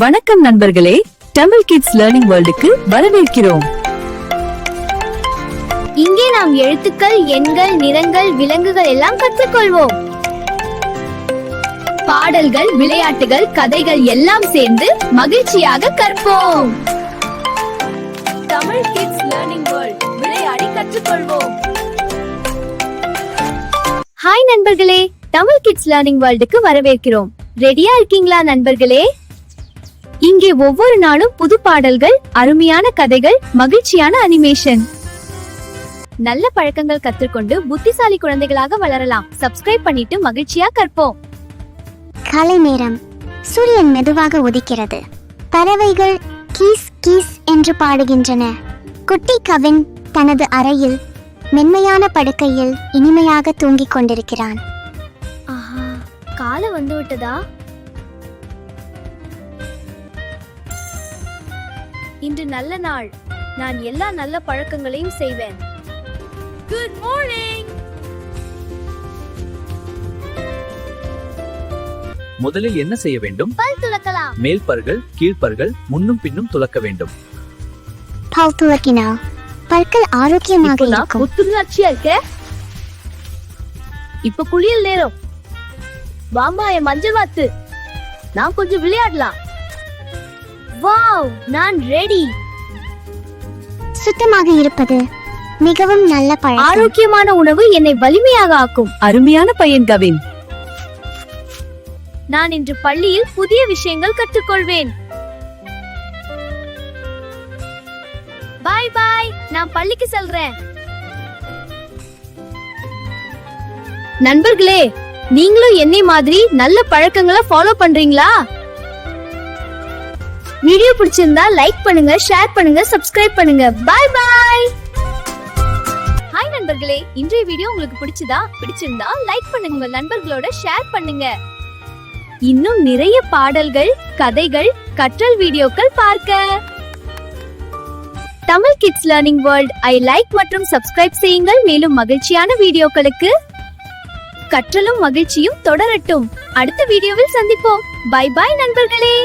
வணக்கம் நண்பர்களே, Tamil kids learning வேர்ல்டுக்கு வரவேற்கிறோம். இங்கே நாம் எழுத்துக்கள், எண்கள், நிறங்கள், விலங்குகள் எல்லாம் கற்றுக்கொள்வோம். பாடல்கள், விளையாட்டுகள், கதைகள் எல்லாம் சேர்ந்து மகிழ்ச்சியாக கற்போம். தமிழ் கிட்ஸ் லேர்னிங் வேர்ல்ட், விளையாடி கற்றுக்கொள்வோம். ஹாய் நண்பர்களே, தமிழ் கிட்ஸ் லேர்னிங் வேர்ல்டுக்கு வரவேற்கிறோம். ரெடியா இருக்கீங்களா நண்பர்களே? இங்கே ஒவ்வொரு நாளும் புது பாடல்கள், அருமையான கதைகள், மகிழ்ச்சியான அனிமேஷன், நல்ல பழக்கங்கள் கற்றுக்கொண்டு புத்திசாலி குழந்தைகளாக வளரலாம். சப்ஸ்கிரைப் பண்ணிட்டு மகிழ்ச்சியா கற்போம். காலை நேரம். சூரியன் மெதுவாக உதிக்கிறது. பறவைகள் கீஸ் கீஸ் என்று பாடுகின்றன. குட்டி கவின் தனது அறையில் மென்மையான படுக்கையில் இனிமையாக தூங்கிக் கொண்டிருக்கிறான். ஆஹா, காலை வந்து விட்டதா? இன்று நல்ல நாள். நான் எல்லா நல்ல பழக்கங்களையும் செய்வேன். Good morning. முதலில் என்ன செய்ய வேண்டும்? பல் துலக்கலாம். மேல் பற்கள், கீழ்ப்பற்கள் முன்னும் பின்னும் துலக்க வேண்டும். பல் துலக்கினால் பற்கள் ஆரோக்கியமாக இருக்கும். புத்துணர்ச்சியா இருக்க. இப்ப குளியல் நேரம். வாமா என் மஞ்சள் வாத்து, நான் கொஞ்சம் விளையாடலாம். வாவ், நான் ரெடி. சுத்தமாக இருப்பது மிகவும் நல்ல பழக்கம். ஆரோக்கியமான உணவு என்னை வலிமையாக ஆக்கும். அருமையான பையன் கவின். நான் இன்று பள்ளியில் புதிய விஷயங்கள் கற்றுக்கொள்வேன். பாய் பாய், நான் பள்ளிக்கு செல்றேன். நண்பர்களே, நீங்களும் என்னை மாதிரி நல்ல பழக்கங்களை ஃபாலோ பண்றீங்களா? வீடியோ பிடிச்சிருந்தா லைக் பண்ணுங்க, ஷேர் பண்ணுங்க, சப்ஸ்கிரைப் பண்ணுங்க. பாய் பாய். ஹாய் நண்பர்களே, இன்றைய வீடியோ உங்களுக்கு பிடிச்சிருந்தா லைக் பண்ணுங்க, உங்க நண்பர்களோட ஷேர் பண்ணுங்க. இன்னும் நிறைய பாடல்கள், கதைகள், கற்றல் வீடியோக்கள் பார்க்க Tamil kids learning world I like மற்றும் சப்ஸ்கிரைப் செய்யுங்கள். மேலும் மகிழ்ச்சியான வீடியோக்களுக்கு கற்றலும் மகிழ்ச்சியும் தொடரட்டும். அடுத்த வீடியோவில் சந்திப்போம். பை பாய் நண்பர்களே.